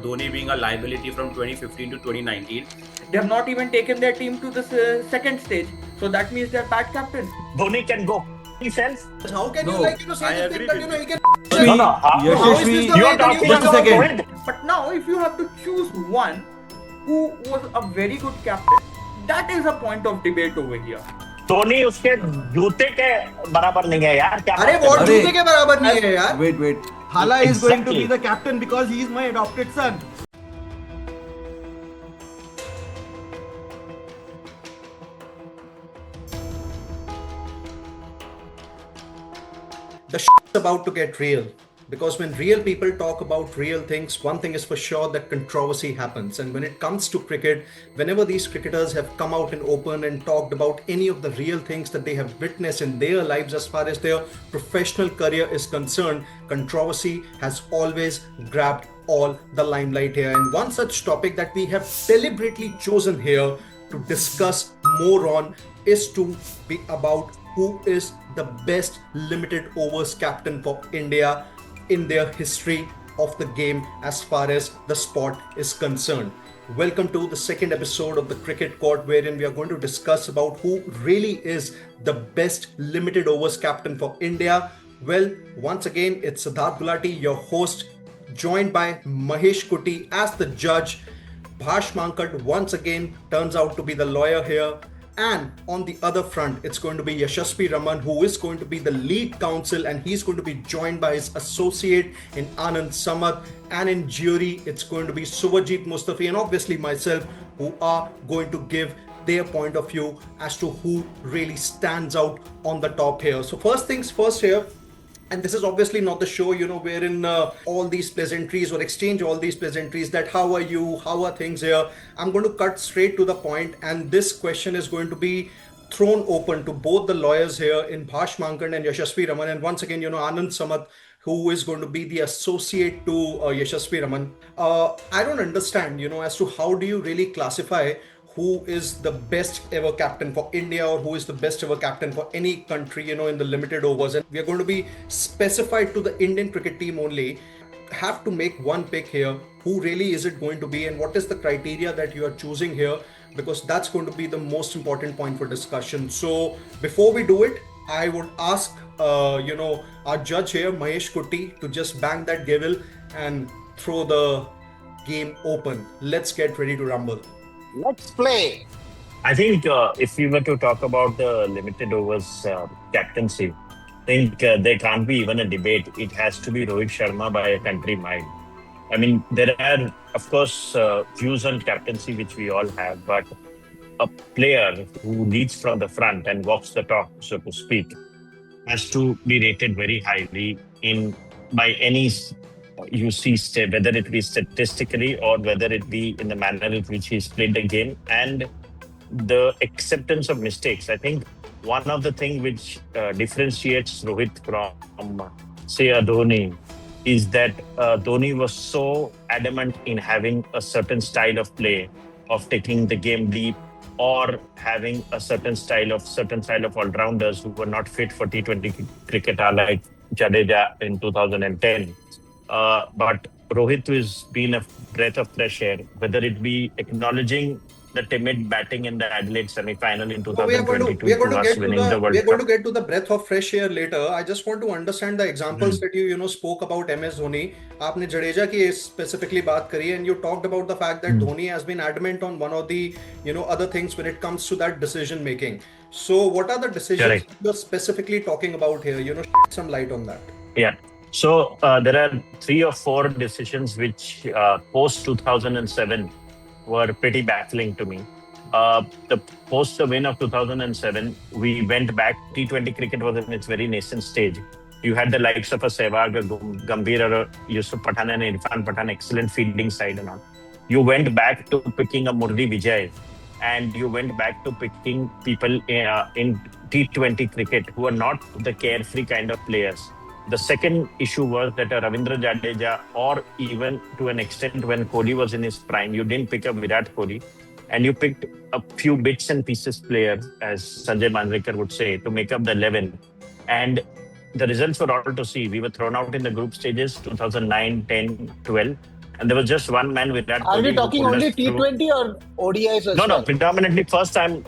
Dhoni being a liability from 2015 to 2019. They have not even taken their team to the second stage. So that means they're bad captain. Dhoni can go himself. How can No, you say I this agree thing that with he can? No, How is this the you're way that talking you about just a second. Rohit. But now, if you have to choose one who was a very good captain, that is a point of debate over here. Dhoni उसके जूते के बराबर नहीं है यार क्या अरे बात कर वो रहे हो? जूते के बराबर नहीं है यार. Wait. Hala is going to Exactly. be the captain because he is my adopted son. The is about to get real. Because when real people talk about real things, one thing is for sure that controversy happens. And when it comes to cricket, whenever these cricketers have come out in open and talked about any of the real things that they have witnessed in their lives as far as their professional career is concerned, controversy has always grabbed all the limelight here. And one such topic that we have deliberately chosen here to discuss more on is to be about who is the best limited overs captain for India in their history of the game as far as the sport is concerned. Welcome to the second episode of the Cricket Court, wherein we are going to discuss about who really is the best limited overs captain for India. Well, once again, it's Siddharth Gulati, your host, joined by Mahesh Kuti as the judge. Bhash Mankad once again turns out to be the lawyer here. And on the other front, it's going to be Yashasvi Raman, who is going to be the lead counsel, and he's going to be joined by his associate in Anand Samath. And in jury, it's going to be Subhajit Mustafi and obviously myself, who are going to give their point of view as to who really stands out on the top here. So first things first here, and this is obviously not the show, wherein all these pleasantries or exchange all these pleasantries that how are you, how are things here. I'm going to cut straight to the point, and this question is going to be thrown open to both the lawyers here in Bhash Mankad and Yashasvi Raman. And once again, Anand Samath, who is going to be the associate to Yashasvi Raman. I don't understand, as to how do you really classify who is the best ever captain for India or who is the best ever captain for any country, in the limited overs. And we are going to be specified to the Indian cricket team only. Have to make one pick here. Who really is it going to be, and what is the criteria that you are choosing here? Because that's going to be the most important point for discussion. So before we do it, I would ask, our judge here, Mahesh Kuti, to just bang that gavel and throw the game open. Let's get ready to rumble. Let's play. I think if we were to talk about the limited overs captaincy, I think there can't be even a debate. It has to be Rohit Sharma by a country mile. I mean, there are, of course, views on captaincy which we all have, but a player who leads from the front and walks the talk, so to speak, has to be rated very highly by any you see, whether it be statistically or whether it be in the manner in which he's played the game and the acceptance of mistakes. I think one of the things which differentiates Rohit from, say, a Dhoni is that Dhoni was so adamant in having a certain style of play, of taking the game deep, or having a certain style of all-rounders who were not fit for T20 cricket, like Jadeja in 2010. But Rohit has been a breath of fresh air, whether it be acknowledging the timid batting in the Adelaide semi-final in 2022 we are going to to get to the breath of fresh air later. I just want to understand the examples that you spoke about MS Dhoni. आपने जडेजा की specifically बात करी, and you talked about the fact that Dhoni has been adamant on one of the other things when it comes to that decision making. So what are the decisions you're specifically talking about here? Shed some light on that. Yeah. So there are 3 or 4 decisions which post 2007 were pretty baffling to me. Post the win of 2007, we went back. T20 cricket was in its very nascent stage. You had the likes of a Sehwag, a Gambhir, Yusuf Pathan and Irfan Pathan, excellent fielding side and all. You went back to picking a Murli Vijay, and you went back to picking people in T20 cricket who are not the carefree kind of players. The second issue was that Ravindra Jadeja, or even to an extent when Kohli was in his prime, you didn't pick up Virat Kohli, and you picked a few bits and pieces players, as Sanjay Manjrekar would say, to make up the 11. And the results were all to see. We were thrown out in the group stages 2009, 10, 12. and there was just one man, Virat Are Kohli, we who talking pulled only us through. T20 or ODIs as No, well? predominantly first time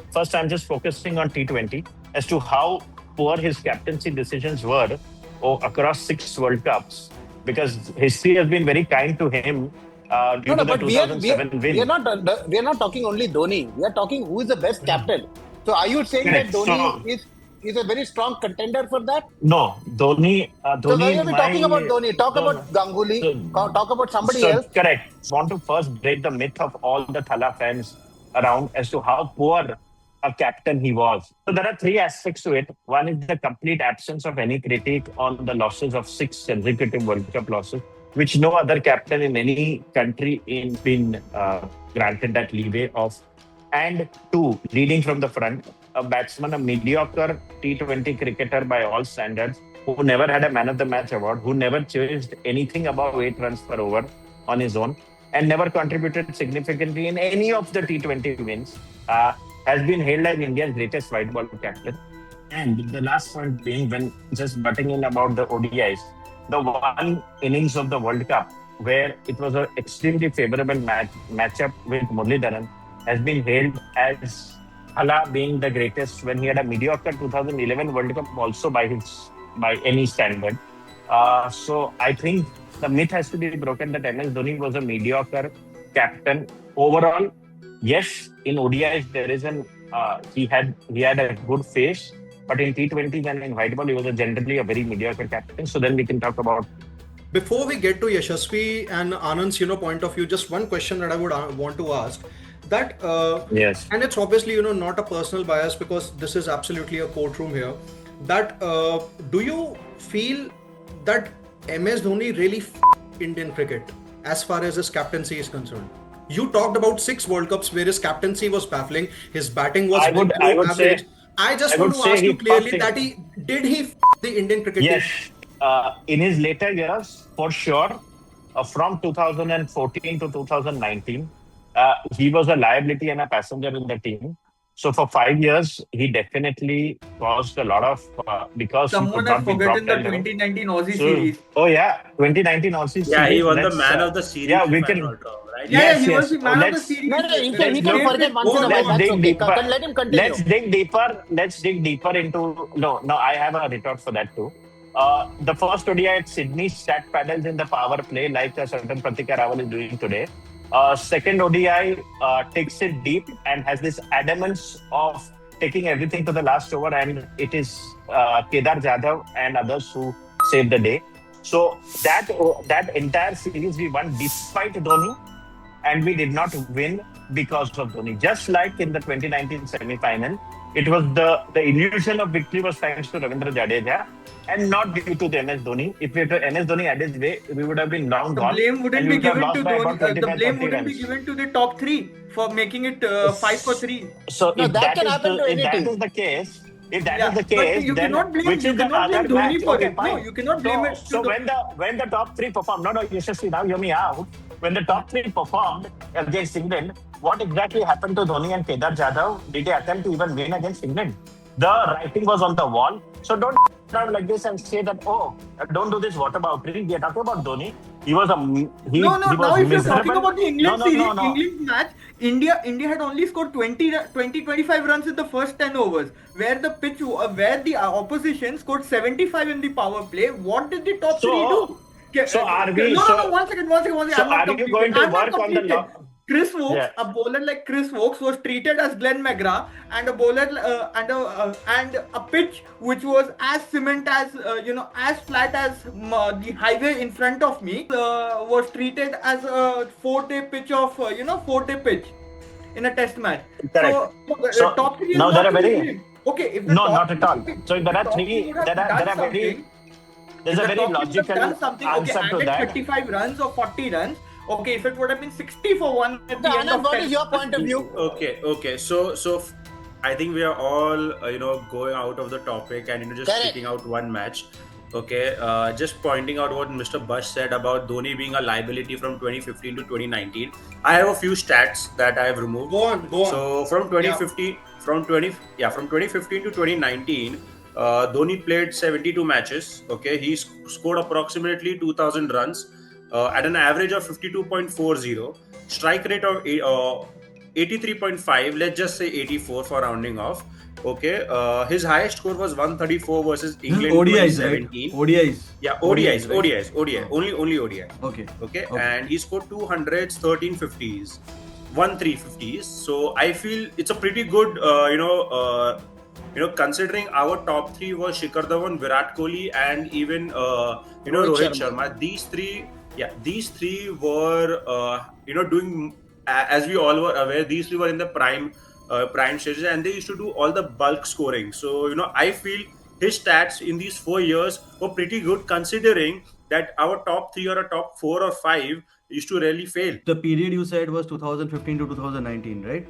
just focusing on T20 as to how poor his captaincy decisions were across 6 World Cups, because history has been very kind to him due to the But 2007 we are win. not talking only Dhoni. We are talking who is the best captain. So are you saying that Correct. Dhoni is a very strong contender for that? No, Dhoni. So why Dhoni, are we talking about Dhoni? Talk no, about Ganguly. Talk about somebody So else. correct. Want to first break the myth of all the Thala fans around as to how poor a captain he was. So there are 3 aspects to it. One is the complete absence of any critique on the losses of 6 consecutive World Cup losses, which no other captain in any country in been granted that leeway of. And 2, leading from the front, a batsman, a mediocre T20 cricketer by all standards, who never had a man of the match award, who never chased anything above 8 runs per over on his own, and never contributed significantly in any of the T20 wins, has been hailed as India's greatest white ball captain. And the last point being, when just butting in about the ODIs, the one innings of the World Cup where it was an extremely favorable matchup with Muralidharan has been hailed as Hala being the greatest when he had a mediocre 2011 World Cup also by any standard. So I think the myth has to be broken that MS Dhoni was a mediocre captain overall. Yes, in ODIs there is he had a good face, but in T20s and in white ball he was generally a very mediocre captain. So then we can talk about. Before we get to Yashasvi and Anand's point of view, just one question that I would want to ask. That Yes, and it's obviously not a personal bias, because this is absolutely a courtroom here. That do you feel that MS Dhoni really Indian cricket as far as his captaincy is concerned? You talked about 6 World Cups where his captaincy was baffling, his batting was I would below say. average. I just I want would to say ask you he clearly fucked that he the Indian cricket team? Yes, in his later years, for sure, from 2014 to 2019, he was a liability and a passenger in the team. So for 5 years, he definitely caused a lot of because he Someone could has not be forgotten dropped the at level. 2019 Aussie So, series. oh yeah, 2019 Aussie Yeah, he series. won the Let's, man of the series. yeah, we if I'm can. not wrong, right? Yeah, Yes, he was yes. the man of the Let's series. No, he can Let's forget once in a while. go on. That's dig okay. deeper. Let him continue. Let's dig deeper into. No, I have a retort for that too. The first ODI at Sydney sat paddles in the power play like a certain Pratika Rawal is doing today. Second ODI takes it deep and has this adamance of taking everything to the last over, and it is Kedar Jadhav and others who saved the day. So that entire series we won despite Dhoni, and we did not win because of Dhoni. Just like in the 2019 semi-final, it was the illusion of victory was thanks to Ravindra Jadeja and not due to the MS Dhoni. If MS Dhoni had his way, we would have been long The gone. blame wouldn't and be we would have given lost to by Dhoni. about 25, The blame 30 wouldn't be runs. given to the top 3 for making it 5-3. So No, if that that can is happen to any team. the case, if that Yeah, is the but case, you then cannot blame which is the other Dhoni match? for Okay, it. No, fine. you cannot blame it. So when the top 3 performed, no, Yashasvi, now hear me out. When the top 3 performed against England, what exactly happened to Dhoni and Kedar Jadhav? Did they attempt to even win against England? The writing was on the wall. So don't around like this and say that, don't do this. What about Dhoni? We are talking about Dhoni. He was he No. was Now, if you're miserable. talking about the England series, No. England match, India had only scored 25 runs in the first 10 overs, where the opposition scored 75 in the power play. What did the top 3 do? So are we? No. One second. So are you going to work on the law? Chris Wokes, Yeah. a bowler like Chris Wokes was treated as Glenn McGrath, and a bowler and a pitch which was as cement as as flat as the highway in front of me was treated as a 4-day pitch of 4-day pitch in a test match. Correct. So top 3 is now not there are to be very blamed. Okay, if the no, top not at all. three- So there are top 3. would have There done are very. something, There's a the very top team would have logical done something. Okay, answer to added that. 35 runs or 40 runs. Okay, if it would have been 60 for one at the end Anand, of what 10. is your point of view? Okay. So I think we are all going out of the topic and just Correct. picking out one match. Okay, just pointing out what Mr. Bush said about Dhoni being a liability from 2015 to 2019. I have a few stats that I have removed. Go on. So from 2015, from 2015 to 2019, Dhoni played 72 matches. Okay, he scored approximately 2,000 runs. at an average of 52.40, strike rate of 83.5, let's just say 84 for rounding off. Okay, his highest score was 134 versus This is England ODIs, right? 2017. ODIs. Yeah, ODIs, right? ODIs, ODI, Oh. only ODI. Okay. Okay, Okay. and he scored 200s, 13 50s, 350s. So I feel it's a pretty good, considering our top three was Shikhar Dhawan, Virat Kohli, and even Rohit Rohit Sharma. These three were doing, as we all were aware, these three were in the prime stages, and they used to do all the bulk scoring. So I feel his stats in these 4 years were pretty good, considering that our top three or a top 4 or 5 used to really fail. The period you said was 2015 to 2019, right?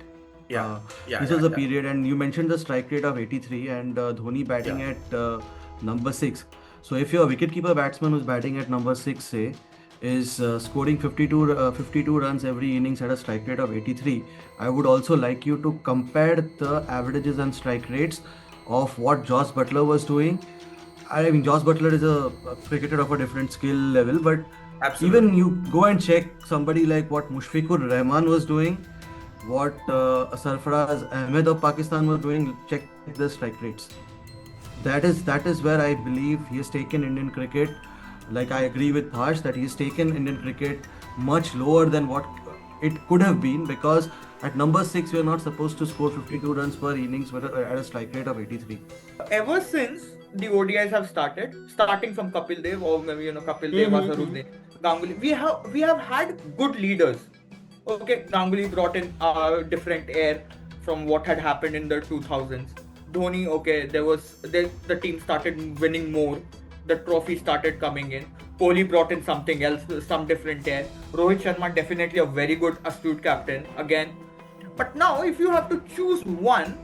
Yeah, Uh, yeah, this yeah, was the yeah. period, and you mentioned the strike rate of 83 and Dhoni batting Yeah. at number 6. So if you're a wicketkeeper batsman who's batting at number 6, say, is scoring 52 runs every innings at a strike rate of 83, I would also like you to compare the averages and strike rates of what Josh Butler was doing. I mean, Josh Butler is a cricketer of a different skill level, but Absolutely. even you go and check somebody like what Mushfiqur Rahman was doing, what Sarfaraz Ahmed of Pakistan was doing, check the strike rates. That is where I believe he has taken Indian cricket. Like, I agree with Harsh that he has taken Indian cricket much lower than what it could have been, because at number 6 we are not supposed to score 52 runs per innings at a strike rate of 83. Ever since the ODIs have started, starting from Kapil Dev, or maybe Kapil Dev, Azharuddin, Ganguly, we have had good leaders. Okay, Ganguly brought in different air from what had happened in the 2000s. Dhoni, okay, the team started winning more. The trophy started coming in. Kohli brought in something else, some different air. Rohit Sharma, definitely a very good, astute captain again. But now, if you have to choose one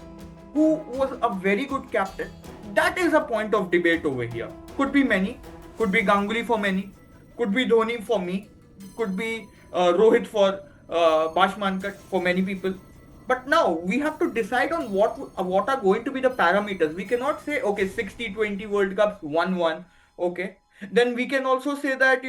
who was a very good captain, that is a point of debate over here. Could be many, could be Ganguly for many, could be Dhoni for me, could be Rohit for Bashmankat for many people. But now we have to decide on what are going to be the parameters. We cannot say, okay, 60-20 World Cups 1-1, okay. Then we can also say that,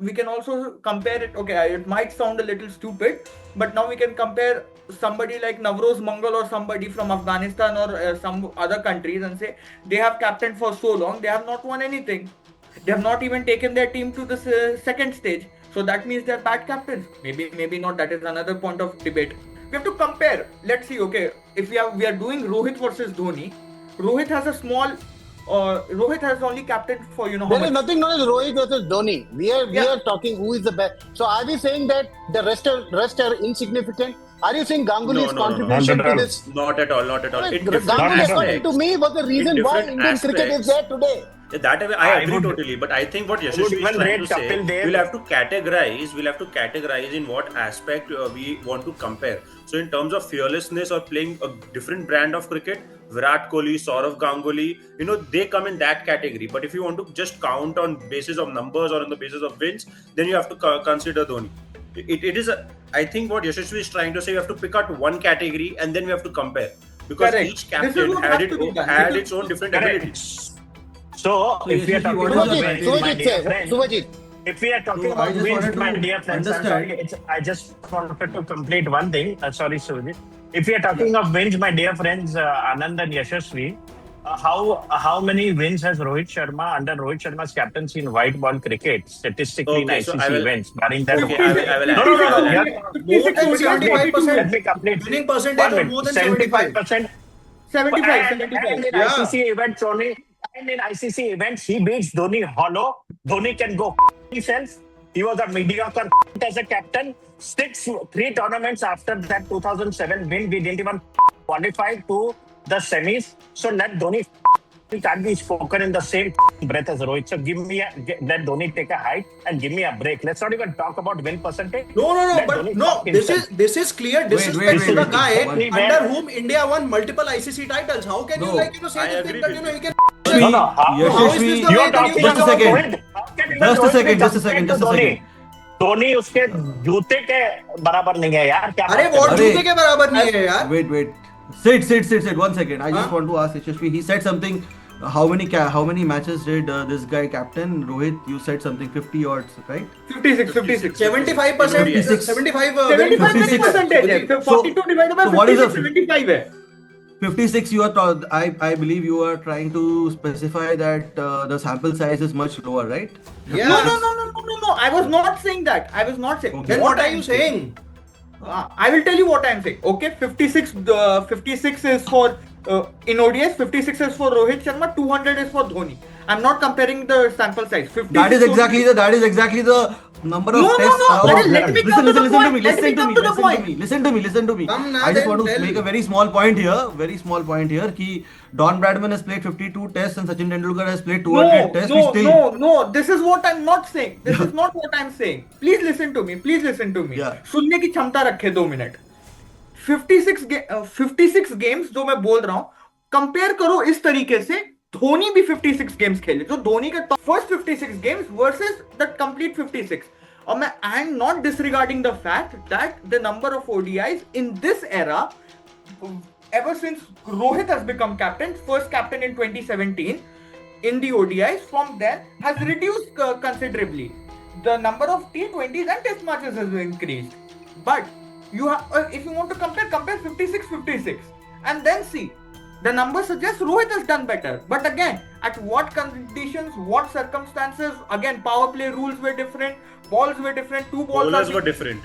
we can also compare it. Okay, it might sound a little stupid, but now we can compare somebody like Navroz Mangal or somebody from Afghanistan or some other countries and say they have captained for so long, they have not won anything. They have not even taken their team to the second stage. So that means they're bad captains. Maybe not. That is another point of debate. We have to compare. Let's see. Okay, if we are doing Rohit versus Dhoni, Rohit has a small. Rohit has only captained for how There is much? nothing known as Rohit versus Dhoni. We are talking who is the best. So are we saying that the rest are insignificant? Are you saying Ganguly's No. contribution Not to at all. this? Not at all. Not at all. I mean, In different Ganguly, according aspects. to me, was the reason In why different Indian cricket is there today. That I I agree would- totally, but I think what would Yashasvi is even trying rate to say, Kapil Dev. we'll have to categorize in what aspect we want to compare. So in terms of fearlessness or playing a different brand of cricket, Virat Kohli, Saurav Ganguly, they come in that category. But if you want to just count on basis of numbers or on the basis of wins, then you have to consider Dhoni. It is I think what Yashasvi is trying to say, you have to pick out one category and then we have to compare, because Correct. each This is captain what had has to be done. had This is- its own different Correct. abilities. So, if we are Yashasvi, talking what about is the wins, criteria? my Suvajit, dear say. friend, Suvajit. if we are talking So I about just wins, wanted my to dear friends, I'm understand. sorry, I just wanted to complete one thing. Sorry, Suvajit. If we are talking of wins, my dear friends, Anand and Yashasvi, how many wins has Rohit Sharma under Rohit Sharma's captaincy in white ball cricket, statistically in Okay, so I ICC will. events, barring that? Okay, I will No, add. no, no, I no. will add. More than 56, 75%. Let me complete. Winning percentage of more than 75. 75%. 75, And 75. in Yeah. ICC events only, and in ICC events, he beats Dhoni hollow. Dhoni can go himself. He was a mediocre as a captain. 3 tournaments after that 2007 win, we didn't even qualify to the semis. So let Dhoni can't be spoken in the same breath as Rohit. So let Dhoni take a hike and give me a break. Let's not even talk about win percentage. No, Let but Dhoni no, talk himself. this is clear disrespect to the wait. guy Exactly under where- whom India won multiple ICC titles. How can No, you say I this agree thing that with you you. can No, no. How is Yashasvi, this the you way are that talking you just a about second. Rohit? How can even Just a Rohit second, be just a compared second, to just a Dhoni? second. Dhoni उसके जूते के बराबर नहीं है यार क्या अरे बात वो कर रहे हो? जूते के बराबर नहीं है यार. Wait. Sit. 1 second. I just Huh? want to ask Yashasvi. He said something How many matches did this guy captain Rohit? You said something 50 odds, right? 56. 75%, 56. 75 75 very percentage है. good. 42 divided by So what is 56, the 75 है. 56? I believe you are trying to specify that the sample size is much lower, right? Yeah. No. I was not saying that. I was not saying. Okay. Then what are I'm you saying? I will tell you what I'm saying. Okay, 56 is for in ODS, 56 is for Rohit Sharma, 200 is for Dhoni. I'm not comparing the sample size. 56 That is exactly the number of No. tests. Let me come to the point. Listen to me. Come now, I just then want to tell. make a very small point here. Ki Don Bradman has played 52 tests and Sachin Tendulkar has played 200 tests. No. This is what I'm not saying. This is not what I'm saying. Please listen to me. Yeah. सुनने की क्षमता रखे 2 minute. 56 games जो मैं बोल रहा हूं, compare करो इस तरीके से. धोनी भी 56 गेम्स खेले, जो धोनी के first 56 games versus the complete 56. और मैं I am not disregarding the fact that the number of ODIs in this era, ever since Rohit has become captain, first captain in 2017 in the ODIs, from then has reduced considerably. The number of T20s and test matches has increased. But you have, if you want to compare 56 and then see. The numbers suggest Rohit has done better. But again, at what conditions, what circumstances, again, power play rules were different, balls were different, two balls Bowlers were different.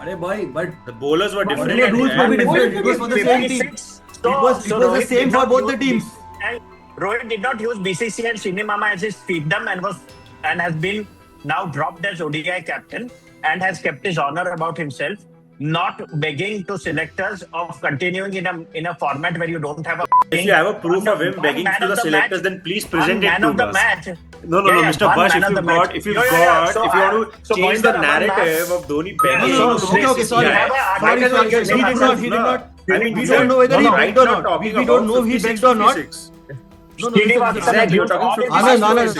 Arey boy, but The bowlers were different. the rules will be different. It was for the same team. 56. It was the Rohit same did for not both the use teams. and Rohit did not use BCC and Shinimama as his fiefdom and has been now dropped as ODI captain and has kept his honor about himself, not begging to selectors of continuing in a format where you don't have a. If you have a proof of him begging man to the of the selectors, match, then please present it man to of the us. match. No, Yeah, Mr. one Bush, man of the match. if you Yeah, yeah. want to change Mohinder the Amarnath- narrative of Dhoni begging No, to Okay, place sorry. his guy, Sorry. might as well get He did himself, not. no. I mean, We don't know whether he begged or not. We don't know if he begged or not. No, Srinivasa Exactly, you're talking used 56 all his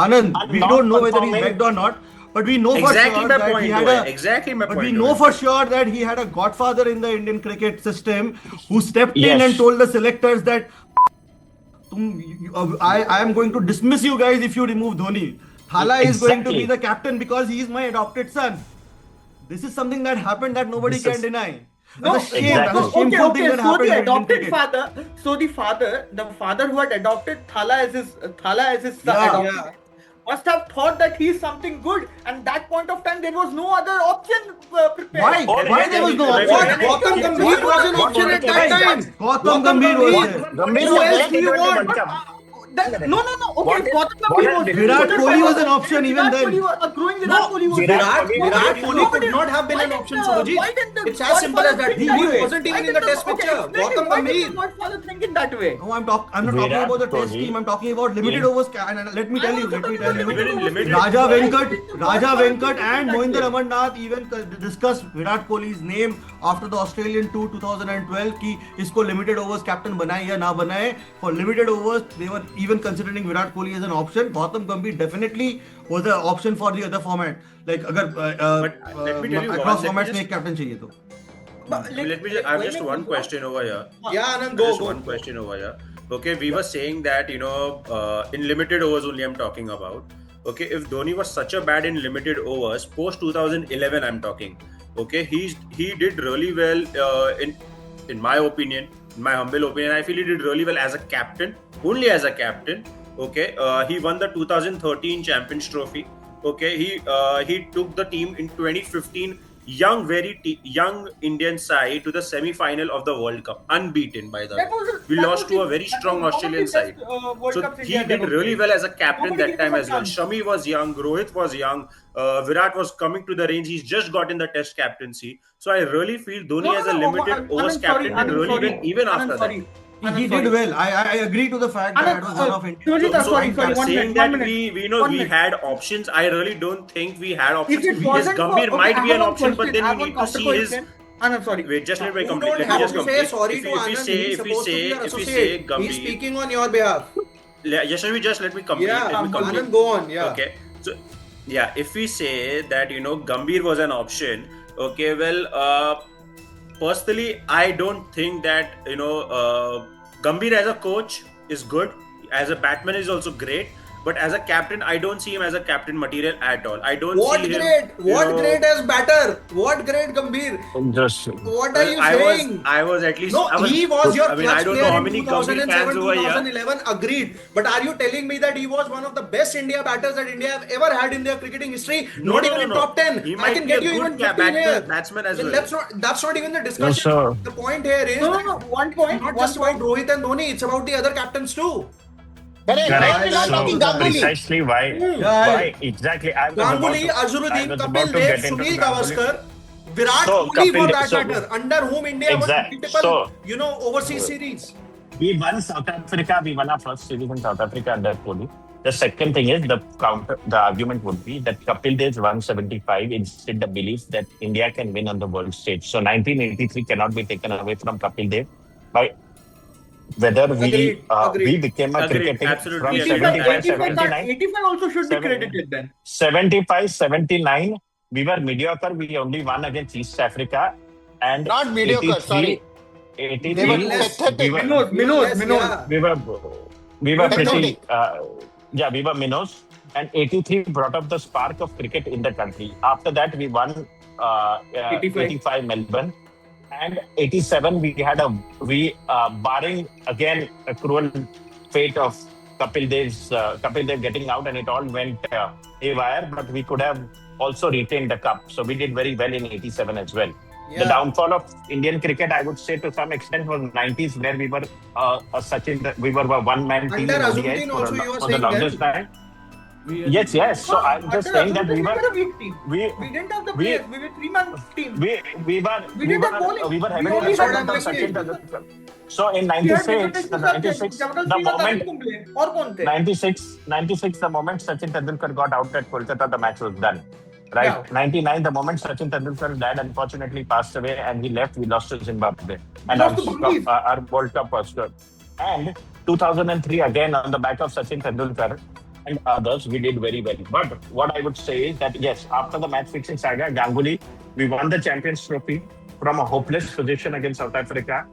Anand, we don't know whether he begged or not, but we know for Exactly sure my that point. he had Rohit. Exactly my But point. we know Rohit. for sure that he had a godfather in the Indian cricket system who stepped in Yes. and told the selectors that I am going to dismiss you guys if you remove Dhoni. Thala is going to be Exactly. the captain because he is my adopted son. This is something that happened that nobody can deny. That's a shame. That's a shameful thing that So happened the in Indian adopted cricket. father, the father who had adopted Thala as his son, Yeah. adopted, must have thought that he is something good, and that point of time there was no other option prepared. Why? Why there was no What? option? Gautam Gambhir was an option at that time. Gautam Gambhir was there. Gambhir Who was else there do you to want? World Cup. No. Okay, What is- Gautam what Gambhir is was Virat Kohli was an option even then. Growing Virat Kohli was Virat there. Virat Kohli Nobody- could not have been an option, why Surajit. didn't the It's as simple as that. Godfather He think wasn't Why even in the didn't test okay, picture. explain Gautam it. Why did Gambhir. the Godfather think in that way? No, I'm not talking Virat about the test Kohli. team. I'm talking about limited Yeah. overs. And let me tell you. Even in limited- Raja Venkat and Mohinder Amarnath even discussed Virat Kohli's name after the Australian tour 2012 कि इसको limited overs captain बनाए या ना बनाए. For limited overs, they were even considering Virat Kohli as an option. Gautam Gambhir definitely was an option for the other format. Like अगर But let me tell you across one, formats let me में एक captain चाहिए तो. Let me just, I have just one question over here. Yeah, Anand, Just go. one question over here. Okay, we were saying that, in limited overs only I'm talking about. Okay, if Dhoni was such a bad in limited overs, post 2011 I'm talking. Okay, he did really well in my opinion, in my humble opinion. I feel he did really well as a captain, only as a captain. Okay, he won the 2013 Champions Trophy. Okay, he took the team in 2015 young Indian side to the semi-final of the World Cup, unbeaten by the way. We lost to a very strong Australian side. So he did really well as a captain that time as well. Shami was young, Rohit was young, Virat was coming to the range. He's just got in the Test captaincy. So I really feel Dhoni as a limited overs captain did really well even after that. He did well. I agree to the fact that it was one of India's. So saying that we had options, I really don't think we had options. If it Yes, wasn't Gambhir for- might okay, be I an have one option, but question. I then have we one need to see counter his. question. Anand, sorry. Wait, just let me You complete. don't Let me have just to complete. say sorry to If we Anand. say, He's if we supposed to say, be your if we say associate. He's Gambhir, speaking on your behalf. just let me complete. Yeah, Let me complete. Anand, go on. Yeah. Okay. So, yeah, if we say that Gambhir was an option, okay, well, personally, I don't think that Gambhir as a coach is good. As a batsman, is also great. But as a captain, I don't see him as a captain material at all. I don't What see him. grade? What grade as batter? What grade, Gambhir? Just What are Well, you I was, saying? I was at least. No, I was. he was your I mean, I clutch don't know player how in many Gambhir 2007, fans over here. 2011. Agreed. But are you telling me that he was one of the best India batters that India have ever had in their cricketing history? No, Not no, even no, in no. top 10. He I might can be a get you good even 15 here. batsman as Then well. that's not even the no, discussion. sir. The point here is No, that no, no. One it's point. not One just about point. Rohit and Dhoni, it's about the other captains too. Correct. Yeah, Why are I'll we not add on talking to that. Ganguly? Precisely why Yeah, why exactly Ganguly, I Azharuddin, was Kapil about to Dev, get into Sunil Ganguly. Gavaskar, Virat So Kohli for Kapil, that so matter, under whom India won exact. multiple, So overseas series. we won South Africa. We won our first series in South Africa under Kohli. The second thing is the argument would be that Kapil Dev's 175 instilled the belief that India can win on the world stage. So 1983 cannot be taken away from Kapil Dev by whether Agreed, we agreed. became a Agreed. cricketing from Absolutely agreed on 85, that. 75 85, 79 85 also should be credited then. 75 79 we were mediocre. We only won against East Africa. And Not mediocre, 83 sorry. They were 83 less. we pathetic. were Less, yeah. we were we were pretty Pathetic. yeah, we were minnows. And 83 brought up the spark of cricket in the country. After that we won 85. 85 Melbourne. And 87 we barring again a cruel fate of Kapil Dev getting out, and it all went haywire, but we could have also retained the cup. So we did very well in 87 as well. The Yeah. downfall of Indian cricket, I would say, to some extent, was 90s, where we were we were a one-man team Under in ODI Azharuddin also you were for the saying longest that. time. Yes, yes. So I'm just saying that we were a weak team. we We didn't have the we players. We were 3-man team. we didn't have bowling. we were We heavily only had dependent on Mr. Sachin Tendulkar. So in We had 96, Mr. the 96, the moment और कौन थे? 96, the moment Sachin Tendulkar got out at Kolkata, the match was done. Right? Yeah. 99, the moment Sachin Tendulkar's dad unfortunately passed away and he left, we lost to Zimbabwe. And lost to Bangladesh. our World Cup was good. And 2003, again, on the back of Sachin Tendulkar and others, we did very well. But what I would say is that, yes, after the match fixing saga, Ganguly, we won the Champions Trophy from a hopeless position against South Africa.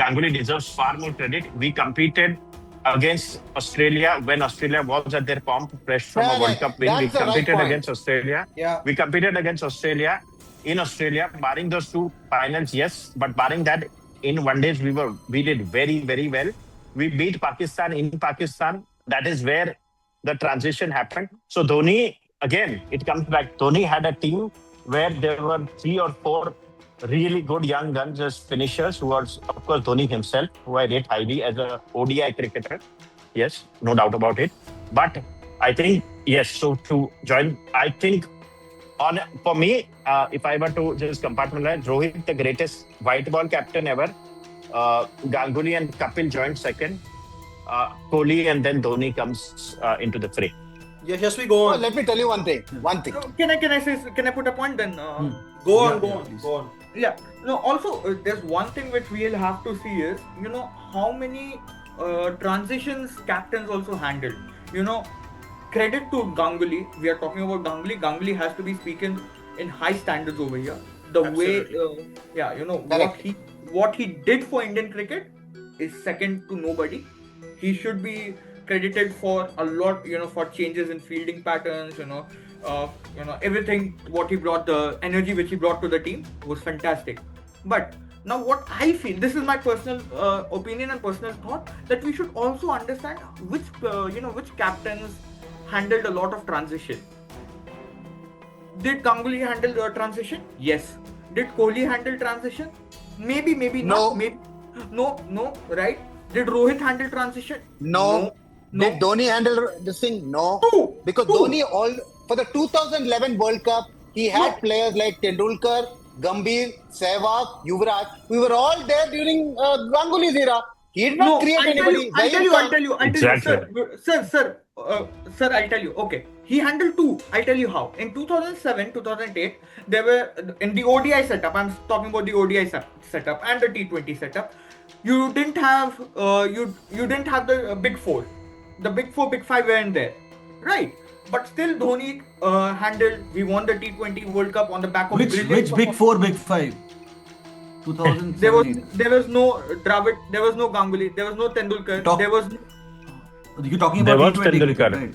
Ganguly deserves far more credit. We competed against Australia when Australia was at their pomp, fresh from a World Cup win. We That's the right competed point. against Australia. Yeah. We competed against Australia in Australia, barring those two finals, yes. But barring that, in one days we did very, very well. We beat Pakistan in Pakistan. That is where the transition happened. So Dhoni, again, it comes back. Dhoni had a team where there were 3 or 4 really good young guns as finishers, who was, of course, Dhoni himself, who I rate highly as a ODI cricketer. Yes, no doubt about it. But I think, yes, so to join, I think for me, if I were to just compartmentalize, Rohit, the greatest white ball captain ever. Ganguly and Kapil joined second. Kohli, and then Dhoni comes into the fray. Yes, we go Oh, on. let me tell you one thing. Can I put a point then? Go on, Yeah, go yeah, on, please. go on. Yeah. No. Also, there's one thing which we'll have to see is, how many transitions captains also handled. Credit to Ganguly. We are talking about Ganguly. Ganguly has to be speaking in high standards over here. The Absolutely. way, Correct. what he did for Indian cricket is second to nobody. He should be credited for a lot, for changes in fielding patterns, everything what he brought, the energy which he brought to the team was fantastic. But now what I feel, this is my personal opinion and personal thought, that we should also understand which captains handled a lot of transition. Did Ganguly handle the transition? Yes. Did Kohli handle transition? Maybe No. not. Maybe no, right? Did Rohit handle transition? No. Did Dhoni handle this thing? No. Two. Because Two. Dhoni, for the 2011 World Cup, he had players like Tendulkar, Gambhir, Sehwag, Yuvraj. We were all there during Ganguly's era. He did not create anybody. I'll tell you, Exactly. sir, I'll tell you. Okay, he handled two. I'll tell you how. In 2007, 2008, there were in the ODI setup. I'm talking about the ODI setup and the T20 setup. You didn't have you didn't have the big four. The big four, big five weren't there, right? But still, Dhoni handled. We won the T20 World Cup on the back of Which brilliance big of- four, big five? There was 2007-8. no Dravid, there was no Ganguly, there was no Tendulkar, there was no You're talking There about was T20 cricket, Tendulkar. right?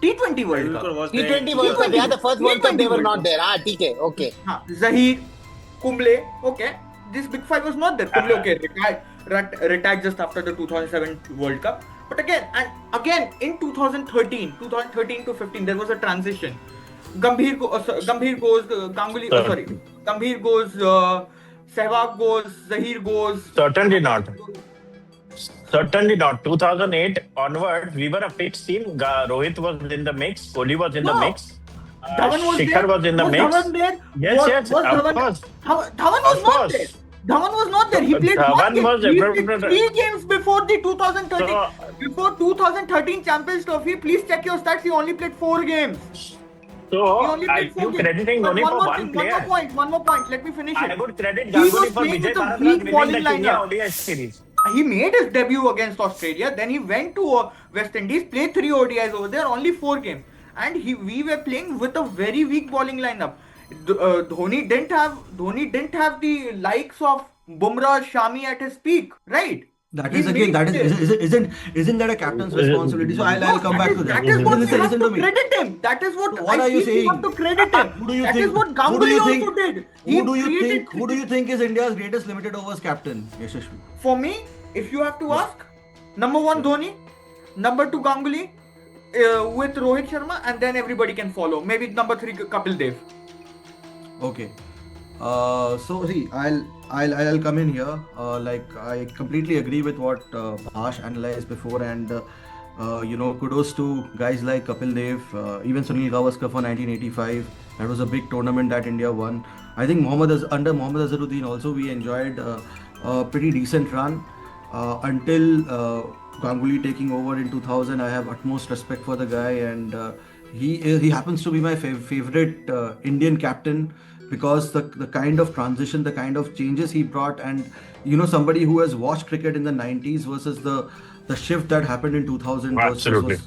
T20 World Cup. Tendulkar was there in T20 World Cup. Yeah, the first World Cup they were World not Cup. there. TK. Okay. Zahir, Kumble, okay. This big five was not there. Kumble, okay, retired just after the 2007 World Cup. But again, in 2013 to 15, there was a transition. Gambhir goes, Ganguly, sorry, Gambhir goes, Sehwag goes, Zahir goes. Certainly not. Certainly not. 2008 onwards, we were a fixed team. Rohit was in the mix. Kohli was in the No. mix. Dhawan was Shikhar there. was in the Was mix. Dhawan there? Yes, Was of Dhawan? course. Dhawan was Of not course. there. Dhawan was not there. He played Dhawan one game. was He there. played 3 games before the 2013. So- Before 2013 Champions Trophy, please check your stats. He only played 4 games. He So, only are played 4 you games. crediting But only for one one player? more point. Let me finish I it. would credit He Ganguly was for playing Vijay with a Bharat weak winning bowling the Kenya lineup. ODI series. He made his debut against Australia. Then he went to West Indies, played 3 ODIs over there, only 4 games. And we were playing with a very weak bowling lineup. Dhoni didn't have the likes of Bumrah, Shami at his peak, right? That He is again, made that it. isn't that a captain's responsibility? So I'll come back to that. That is what Listen, we have listen to to me. credit him. That is what So what I are you feel we have saying? to credit him. Who do you That think? is what Who do Ganguly you also think? did. He Who do you created think? Who do you think is India's greatest limited overs captain? Yashashvi. For me, if you have to ask, number 1 Dhoni, number 2 Ganguly, with Rohit Sharma, and then everybody can follow. Maybe number 3 Kapil Dev. Okay. So see, I'll come in here. Like I completely agree with what Bhash analyzed before, and kudos to guys like Kapil Dev, even Sunil Gavaskar for 1985. That was a big tournament that India won. I think under Mohammad Azharuddin also we enjoyed a pretty decent run until Ganguly taking over in 2000. I have utmost respect for the guy, and he happens to be my favorite Indian captain, because the kind of transition, the kind of changes he brought, and somebody who has watched cricket in the 90s versus the shift that happened in 2000 Absolutely.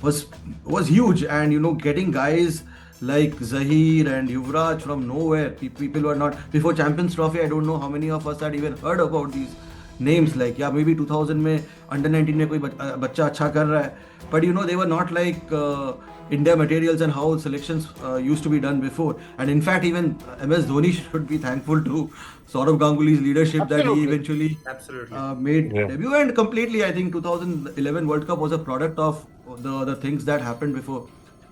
was huge. And getting guys like Zahir and Yuvraj from nowhere, people were not before Champions Trophy. I don't know how many of us had even heard about these names. Like, yeah, maybe 2000 में under 19 में कोई बच्चा अच्छा कर रहा है, but they were not like India materials and how selections used to be done before. And in fact, even MS Dhoni should be thankful to Saurav Ganguly's leadership that he eventually made debut. And completely, I think 2011 World Cup was a product of the things that happened before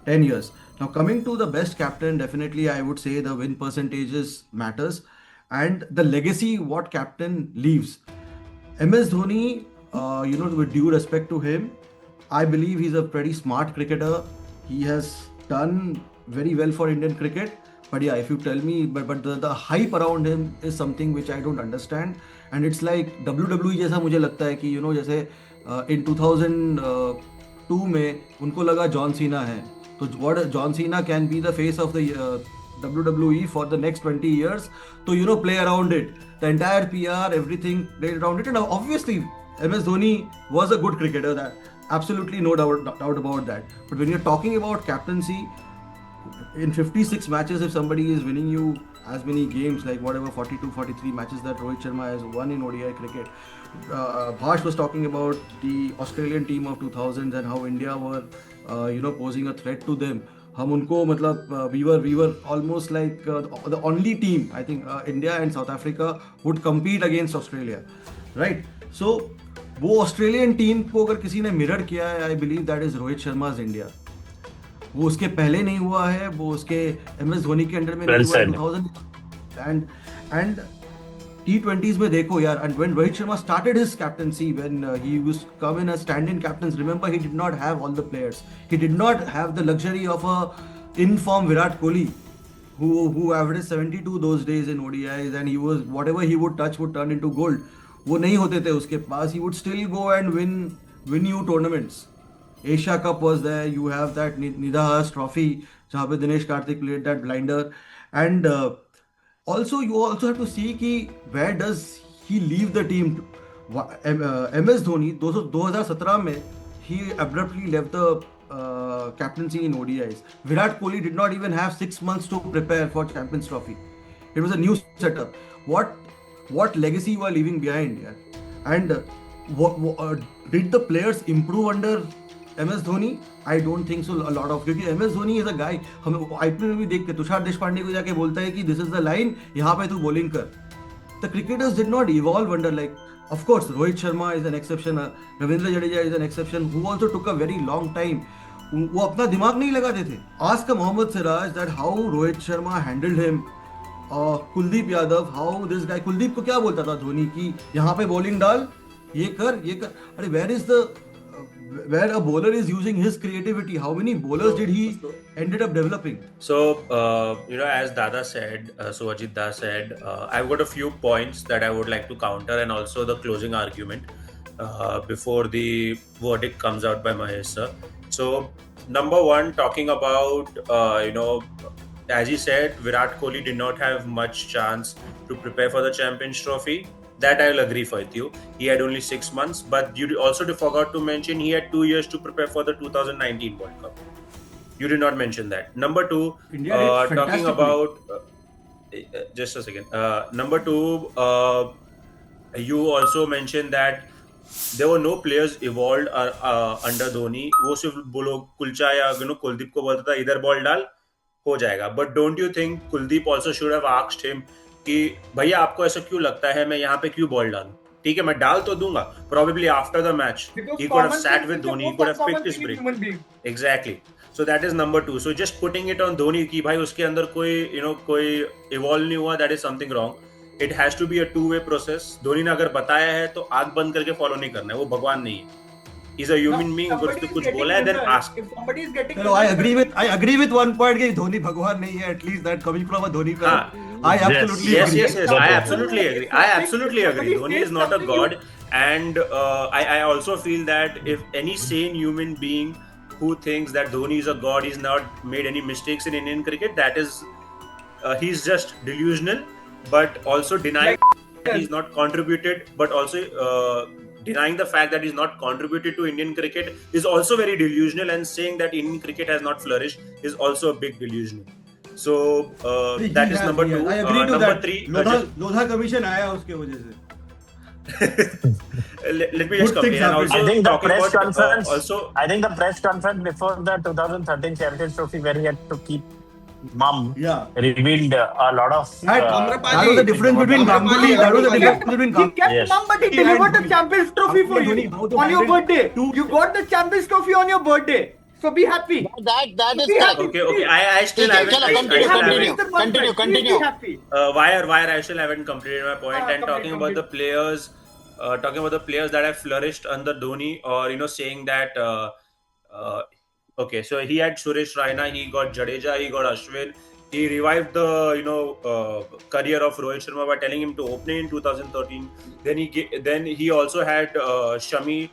10 years. Now, coming to the best captain, definitely I would say the win percentages matters, and the legacy what captain leaves. MS Dhoni, with due respect to him, I believe he's a pretty smart cricketer. He has done very well for Indian cricket. But yeah, if you tell me, but the hype around him is something which I don't understand. And it's like WWE जैसा मुझे लगता है कि जैसे in 2002 में उनको लगा John Cena है, तो what John Cena can be the face of the WWE for the next 20 years, to play around it, the entire PR, everything played around it. And obviously MS Dhoni was a good cricketer, that absolutely no doubt about that. But when you're talking about captaincy, in 56 matches, if somebody is winning you as many games, like whatever 42, 43 matches that Rohit Sharma has won in ODI cricket, Bhash was talking about the Australian team of 2000s and how India were posing a threat to them. हम उनको मतलब we were almost like the only team, I think India and South Africa would compete against Australia, right? So वो Australian team को अगर किसी ने mirror किया है, I believe that is Rohit शर्मा's इंडिया. वो उसके पहले नहीं हुआ है, वो उसके MS धोनी के अंडर में नहीं हुआ है 2000. and T20s में देखो यार, and when Rohit Sharma started his captaincy, when he used to come in as stand-in captains, remember he did not have all the players. He did not have the luxury of a in-form Virat Kohli, who averaged 72 those days in ODIs, and he was, whatever he would touch would turn into gold. वो नहीं होते थे उसके पास. He would still go and win you tournaments. Asia Cup was there. You have that Nidahas Trophy जहाँ पे Dinesh Karthik played that blinder. And also you also have to see कि where does he leave the team. MS Dhoni 2017 में he abruptly left the captaincy in ODIs. Virat Kohli did not even have 6 months to prepare for Champions Trophy. It was a new setup. What what legacy you are leaving behind, yeah. And did the players improve under MS Dhoni? I don't think so a lot of, क्योंकि MS Dhoni is a guy, हम IPL में भी देखते तुषार देशपांडे को जाके बोलता है कि this is the line, यहाँ पे तू bowling कर. The cricketers did not evolve under, like, of course Rohit Sharma is an exception, Ravindra Jadeja is an exception, who also took a very long time. वो अपना दिमाग नहीं लगाते थे. Ask Mohammad Siraj that how Rohit Sharma handled him. Kuldeep Yadav, how this guy, Kuldeep को क्या बोलता था धोनी की यहाँ पे बॉलिंग डाल, ये कर. अरे where is the, where a bowler is using his creativity, how many bowlers did he ended up developing? So, as Dada said, so Ajit Da said, I've got a few points that I would like to counter, and also the closing argument before the verdict comes out by Mahesh sir. So, number one, talking about, as he said, Virat Kohli did not have much chance to prepare for the Champions Trophy. That I will agree with you. He had only 6 months, but you also forgot to mention he had 2 years to prepare for the 2019 World Cup. You did not mention that. Number two, India did talking fantastically. about just a second. Number two, you also mentioned that there were no players evolved under Dhoni. वो सिर्फ बोलो कुलचा या कुलदीप को बोलता था इधर ball डाल हो जाएगा. But don't you think Kuldeep also should have asked him कि भैया आपको ऐसा क्यों लगता है, मैं यहाँ पे क्यों बॉल डालूं? ठीक है, मैं डाल तो दूंगा. Probably after the match, he could have sat with Dhoni, he could have picked his brain. Exactly. So that is number two. So just putting it on Dhoni कि भाई उसके अंदर कोई evolve नहीं हुआ, that is something wrong. It has to be a two-way process. Dhoni ने अगर बताया है तो आंख बंद करके फॉलो नहीं करना है, वो भगवान नहीं है. He's a human being. अगर उसने कुछ बोला है, then ask. If somebody is getting, No, I agree with one point कि धोनी भगवान नहीं है. At least that coming from a Dhoni fan. I absolutely Yes. agree. I absolutely agree. I absolutely agree. Dhoni is not a god, and I also feel that if any sane human being who thinks that Dhoni is a god, he's not made any mistakes in Indian cricket, that is, he's just delusional, but also denying that he's not contributed, but also denying the fact that he's not contributed to Indian cricket is also very delusional, and saying that Indian cricket has not flourished is also a big delusional. So that is number two. I agree to number that. three. Lodha commission आया उसके वजह से. Let me just Good things complete. And happen. also I think the talking press about, conference. also I think the press conference before the 2013 Champions Trophy, where he had to keep mum, Yeah. revealed a lot of. That was the difference between Ganguly. That was the difference between he Ganguly. kept Yes. mum, but he delivered the Champions Trophy for you on your birthday. You got the Champions Trophy on your birthday. So be happy. That is Be correct. happy. okay. I still Okay, haven't. chalo, I continue, still continue. haven't- Continue. Be happy. Wire. I still haven't completed my point. And talking about the complete. players, that have flourished under Dhoni, or saying that. Okay, so he had Suresh Raina, he got Jadeja, he got Ashwin. He revived the career of Rohit Sharma by telling him to open in 2013. Then he also had Shami,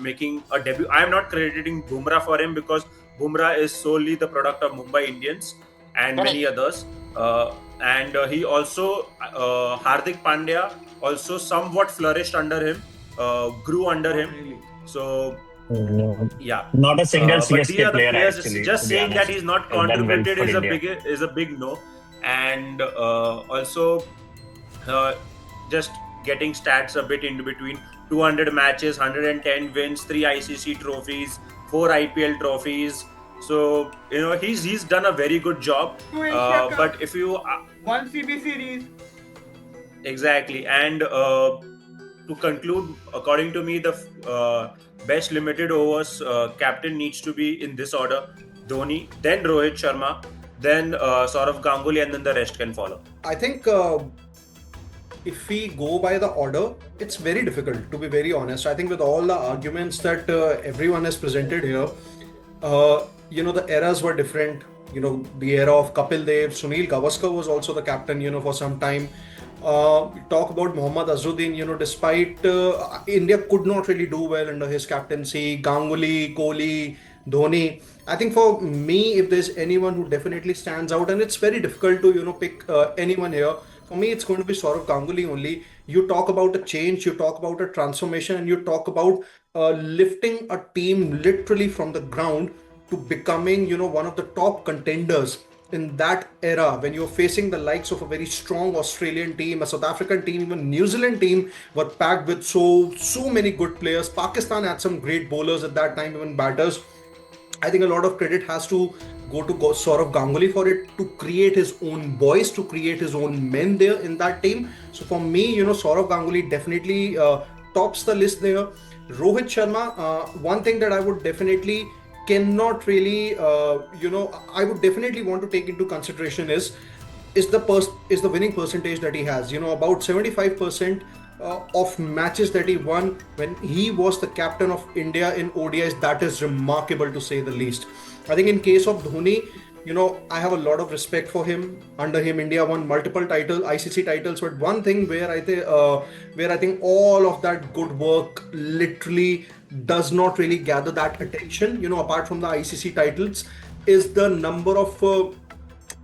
making a debut. I am not crediting Bumrah for him because Bumrah is solely the product of Mumbai Indians and many others. And he also Hardik Pandya also somewhat flourished under him, grew under him. So yeah. Not a single But CSK the other player players, actually. just to be saying that honest. he's not He's done well contributed for is India. a big no, and also just getting stats a bit in between. 200 matches, 110 wins, 3 ICC trophies, 4 IPL trophies. So he's done a very good job. Two Asia Cup. But if you One CB series. exactly, and to conclude, according to me, the best limited overs captain needs to be in this order: Dhoni, then Rohit Sharma, then Saurav Ganguly, and then the rest can follow. I think if we go by the order, it's very difficult, to be very honest. I think with all the arguments that everyone has presented here, the eras were different. The era of Kapil Dev, Sunil Gavaskar was also the captain, for some time. Talk about Mohammad Azharuddin, despite India could not really do well under his captaincy, Ganguly, Kohli, Dhoni. I think for me, if there's anyone who definitely stands out, and it's very difficult to, pick anyone here, for me, it's going to be Saurav Ganguly only. You talk about a change, you talk about a transformation, and you talk about lifting a team literally from the ground to becoming, one of the top contenders in that era, when you're facing the likes of a very strong Australian team, a South African team, even New Zealand team were packed with so many good players. Pakistan had some great bowlers at that time, even batters. I think a lot of credit has to go Saurav Ganguly for it, to create his own boys, to create his own men there in that team. So for me, Saurav Ganguly definitely tops the list there. Rohit Sharma, one thing that I would definitely cannot really, I would definitely want to take into consideration is the winning percentage that he has. About 75% of matches that he won when he was the captain of India in ODIs. That is remarkable, to say the least. I think in case of Dhoni, I have a lot of respect for him. Under him, India won multiple ICC titles. But one thing where I think all of that good work literally does not really gather that attention, apart from the ICC titles, is the number of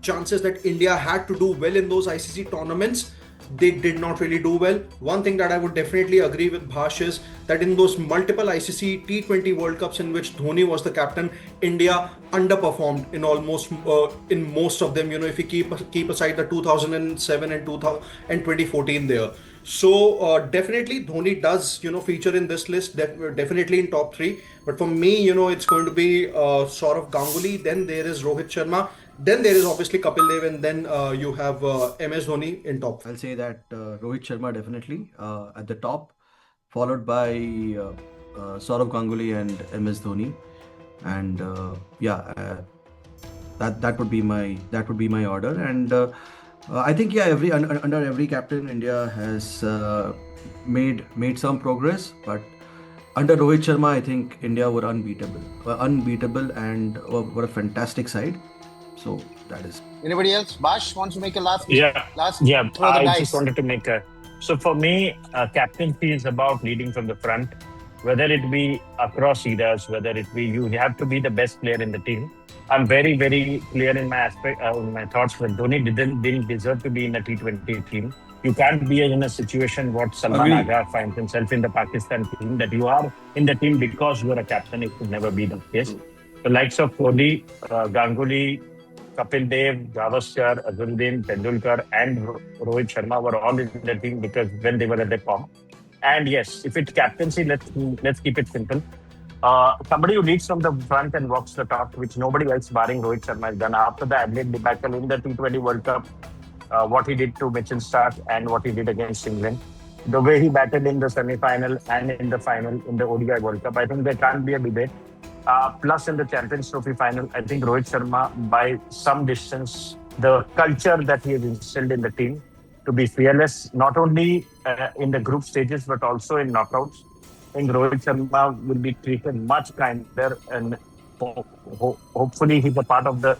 chances that India had to do well in those ICC tournaments. They did not really do well. One thing that I would definitely agree with Bhash is that in those multiple ICC T20 World Cups in which Dhoni was the captain, India underperformed in most of them. If you keep aside the 2007 and 2014 there. So definitely Dhoni does feature in this list, definitely in top three. But for me, it's going to be Saurav Ganguly. Then there is Rohit Sharma. Then there is obviously Kapil Dev, and then you have MS Dhoni in top. I'll say that Rohit Sharma definitely at the top, followed by Saurav Ganguly and MS Dhoni, and that would be my order. And I think under every captain, India has made some progress, but under Rohit Sharma, I think India were unbeatable, and were a fantastic side. So that is. Anybody else? Bash wants to make a last. Yeah. Throw the I dice. just wanted to make a. So for me, captaincy is about leading from the front, whether it be across eras, whether it be you have to be the best player in the team. I'm very, very clear in my thoughts that Dhoni didn't deserve to be in a T20 team. You can't be in a situation what Salman Agha finds himself in the Pakistan team, that you are in the team because you are a captain. It could never be the case. The likes of Kohli, Ganguly, Kapil Dev, Gavaskar, Azharuddin, Tendulkar, and Rohit Sharma were all in the team because when they were at their form. And yes, if it's captaincy, let's keep it simple. Somebody who leads from the front and walks the talk, which nobody else barring Rohit Sharma has done after the Adelaide debacle in the T20 World Cup. What he did to Mitchell Starc and what he did against England. The way he batted in the semi-final and in the final in the ODI World Cup, I think there can't be a debate. Plus in the Champions Trophy final, I think Rohit Sharma, by some distance, the culture that he has instilled in the team to be fearless, not only in the group stages, but also in knockouts. I think Rohit Sharma will be treated much kinder, and hopefully he's part of the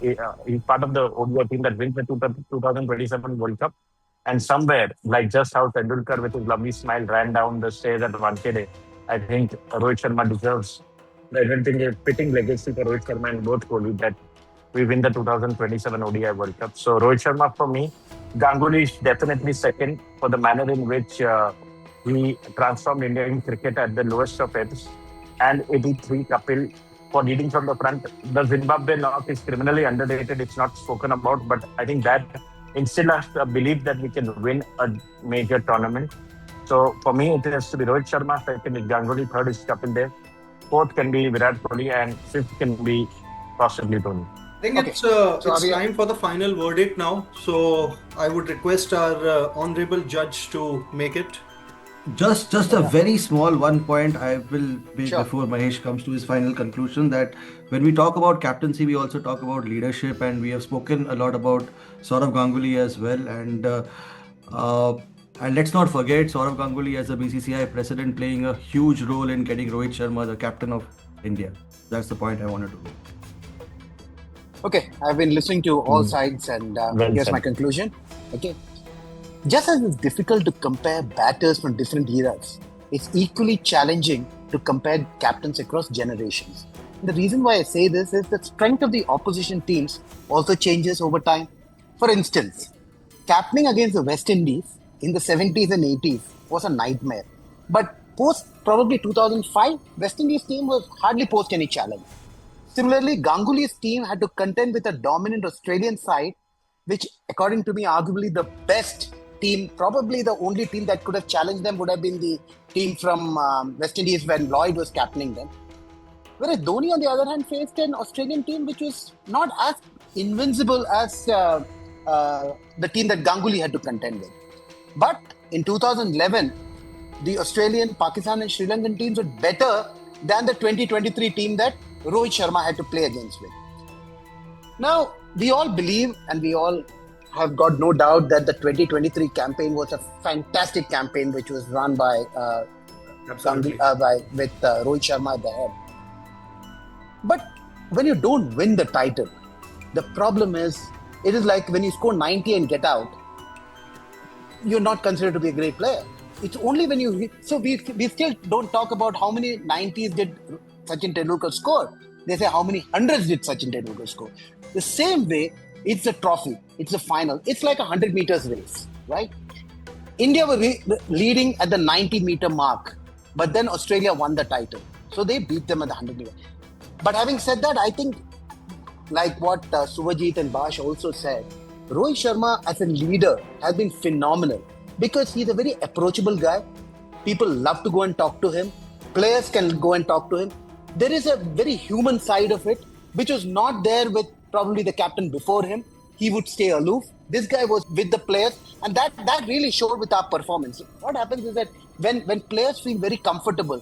ODI team that wins the 2027 World Cup. And somewhere, like just how Tendulkar with his lovely smile ran down the stairs at Wankhede, I think Rohit Sharma deserves. I don't think a fitting legacy for Rohit Sharma and both Kohli that we win the 2027 ODI World Cup. So Rohit Sharma for me, Ganguly is definitely second for the manner in which he transformed Indian cricket at the lowest of ebbs. And 83 Kapil for leading from the front. The Zimbabwe knock is criminally underrated. It's not spoken about, but I think that instills us a belief that we can win a major tournament. So for me, it has to be Rohit Sharma, second is Ganguly, third is Kapil Dev. Fourth can be Virat Kohli, and fifth can be possibly Dhoni. I think it's time for the final verdict now. So I would request our honorable judge to make it. Just a very small one point I will make before Mahesh comes to his final conclusion, that when we talk about captaincy, we also talk about leadership, and we have spoken a lot about Saurav Ganguly as well. And let's not forget Saurav Ganguly as a BCCI president playing a huge role in getting Rohit Sharma the captain of India. That's the point I wanted to make. Okay, I've been listening to all sides, and here's my conclusion. Okay, just as it's difficult to compare batters from different eras, it's equally challenging to compare captains across generations. And the reason why I say this is the strength of the opposition teams also changes over time. For instance, captaining against the West Indies in the 70s and 80s was a nightmare. But post probably 2005, West Indies team was hardly posed any challenge. Similarly, Ganguly's team had to contend with a dominant Australian side, which, according to me, arguably the best team, probably the only team that could have challenged them would have been the team from West Indies when Lloyd was captaining them. Whereas Dhoni, on the other hand, faced an Australian team which was not as invincible as the team that Ganguly had to contend with. But in 2011, the Australian, Pakistan and Sri Lankan teams were better than the 2023 team that Rohit Sharma had to play against with. Now, we all believe and we all have got no doubt that the 2023 campaign was a fantastic campaign which was run by Absolutely. with Rohit Sharma at the head. But when you don't win the title, the problem is, it is like when you score 90 and get out, you're not considered to be a great player. It's only when you... So we still don't talk about how many 90s did Sachin Tendulkar score. They say how many hundreds did Sachin Tendulkar score. The same way, it's a trophy. It's a final. It's like a 100 meters race, right? India were leading at the 90-meter mark, but then Australia won the title. So they beat them at the 100 meter. But having said that, I think, like what Subhajit and Bash also said, Rohit Sharma as a leader has been phenomenal because he's a very approachable guy. People love to go and talk to him. Players can go and talk to him. There is a very human side of it, which was not there with probably the captain before him. He would stay aloof. This guy was with the players, and that really showed with our performance. What happens is that when players feel very comfortable,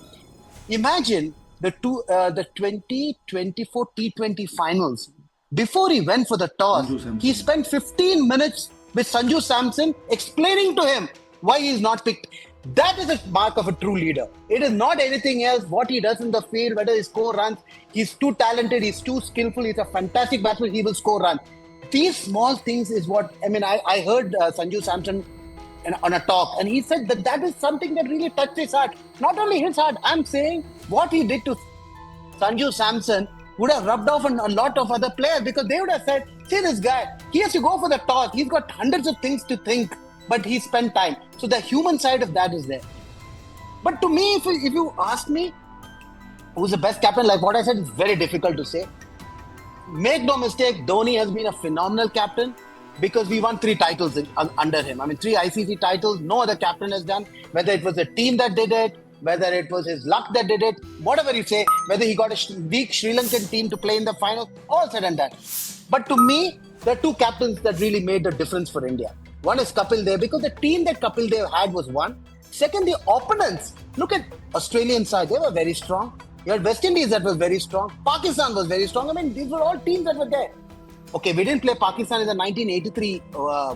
imagine the 2024 T20 finals. Before he went for the toss, he spent 15 minutes with Sanju Samson explaining to him why he is not picked. That is a mark of a true leader. It is not anything else, what he does in the field, whether he score runs. He's too talented, he's too skillful, he's a fantastic batsman, he will score runs. These small things is what, I heard Sanju Samson on a talk, and he said that is something that really touched his heart. Not only his heart, I'm saying what he did to Sanju Samson would have rubbed off on a lot of other players, because they would have said, see this guy, he has to go for the toss, he's got hundreds of things to think, but he spent time. So the human side of that is there. But to me, if you ask me, who's the best captain, like what I said, it's very difficult to say. Make no mistake, Dhoni has been a phenomenal captain because we won 3 titles under him. 3 ICC titles, no other captain has done, whether it was a team that did it, whether it was his luck that did it, whatever you say, whether he got a weak Sri Lankan team to play in the final, all said and done. But to me, there are 2 captains that really made the difference for India. One is Kapil Dev, because the team that Kapil Dev had was one. Second, the opponents. Look at Australian side, they were very strong. You had West Indies that was very strong. Pakistan was very strong. These were all teams that were there. Okay, we didn't play Pakistan in the 1983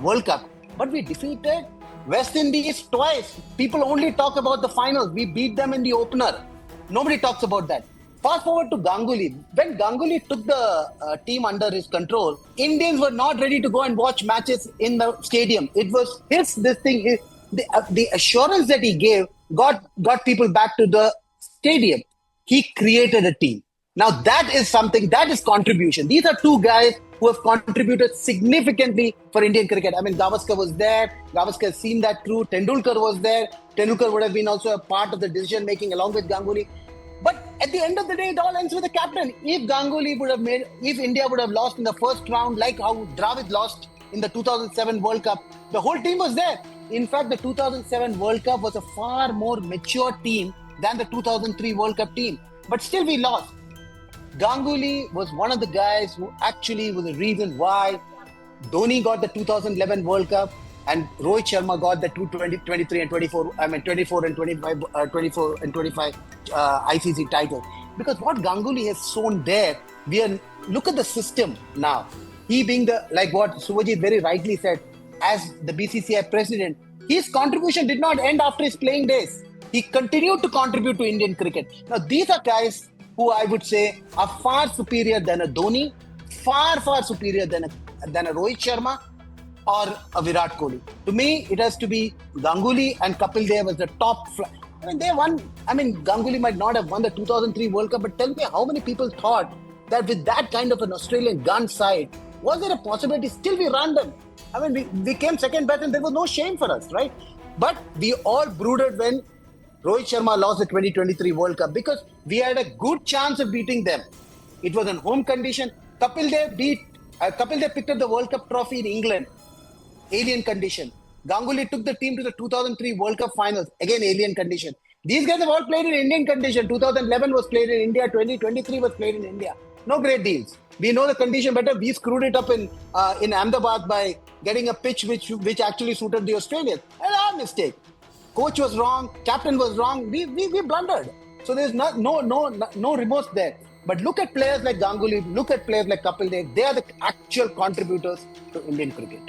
World Cup, but we defeated West Indies twice. People only talk about the finals. We beat them in the opener. Nobody talks about that. Fast forward to Ganguly. When Ganguly took the team under his control, Indians were not ready to go and watch matches in the stadium. It was the assurance that he gave got people back to the stadium. He created a team. Now that is something, that is contribution. These are 2 guys who have contributed significantly for Indian cricket. Gavaskar was there. Gavaskar has seen that through. Tendulkar was there. Tendulkar would have been also a part of the decision making along with Ganguly. But at the end of the day, it all ends with the captain. If India would have lost in the first round, like how Dravid lost in the 2007 World Cup, the whole team was there. In fact, the 2007 World Cup was a far more mature team than the 2003 World Cup team. But still we lost. Ganguly was one of the guys who actually was the reason why Dhoni got the 2011 World Cup and Rohit Sharma got the 23 and 24, 24 and 25, 24 and 25 ICC titles. Because what Ganguly has shown there, look at the system now. He being like what Subhajit very rightly said, as the BCCI president, his contribution did not end after his playing days. He continued to contribute to Indian cricket. Now, these are guys who I would say are far superior than a Dhoni, far superior than a Rohit Sharma or a Virat Kohli. To me, it has to be Ganguly and Kapil Dev as the top. They won. Ganguly might not have won the 2003 World Cup, but tell me how many people thought that with that kind of an Australian gun side, was there a possibility? Still we ran them. We came second best and there was no shame for us, right? But we all brooded when Rohit Sharma lost the 2023 World Cup because we had a good chance of beating them. It was on home condition. Kapil Dev picked up the World Cup trophy in England. Alien condition. Ganguly took the team to the 2003 World Cup finals. Again, alien condition. These guys have all played in Indian condition. 2011 was played in India. 2023 was played in India. No great deals. We know the condition better. We screwed it up in Ahmedabad by getting a pitch which actually suited the Australians. And our mistake. Coach was wrong. Captain was wrong. We blundered. So there's no remorse there. But look at players like Ganguly. Look at players like Kapil Dev. They are the actual contributors to Indian cricket.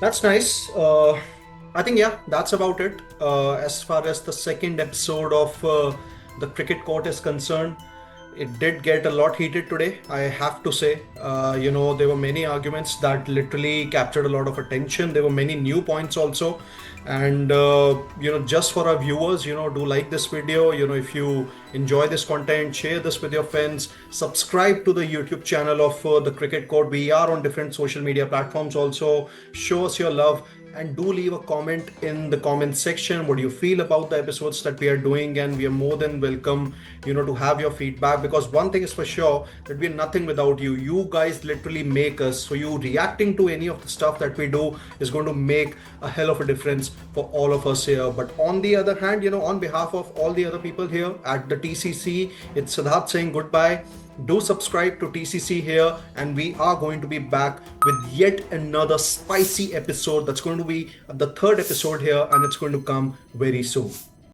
That's nice. I think, yeah, that's about it. As far as the second episode of the cricket court is concerned, it did get a lot heated today, I have to say. There were many arguments that literally captured a lot of attention. There were many new points also. And, just for our viewers, do like this video. If you enjoy this content, share this with your friends. Subscribe to the YouTube channel of the Cricket Court. We are on different social media platforms also. Show us your love. And do leave a comment in the comment section. What do you feel about the episodes that we are doing? And we are more than welcome, to have your feedback, because one thing is for sure, that we're nothing without you. You guys literally make us. So you reacting to any of the stuff that we do is going to make a hell of a difference for all of us here. But on the other hand, on behalf of all the other people here at the TCC, it's Siddharth saying goodbye. Do subscribe to TCC here, and we are going to be back with yet another spicy episode. That's going to be the third episode here, and it's going to come very soon.